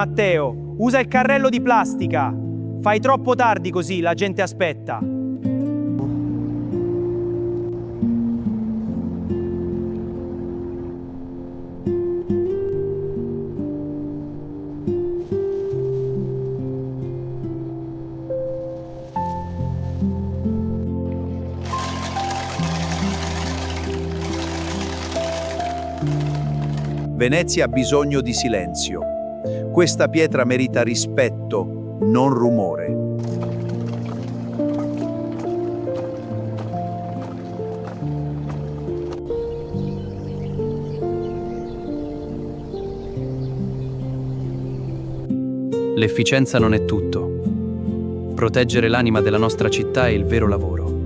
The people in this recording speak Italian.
Matteo, usa il carrello di plastica. Fai troppo tardi così, la gente aspetta. Venezia ha bisogno di silenzio. Questa pietra merita rispetto, non rumore. L'efficienza non è tutto. Proteggere l'anima della nostra città è il vero lavoro.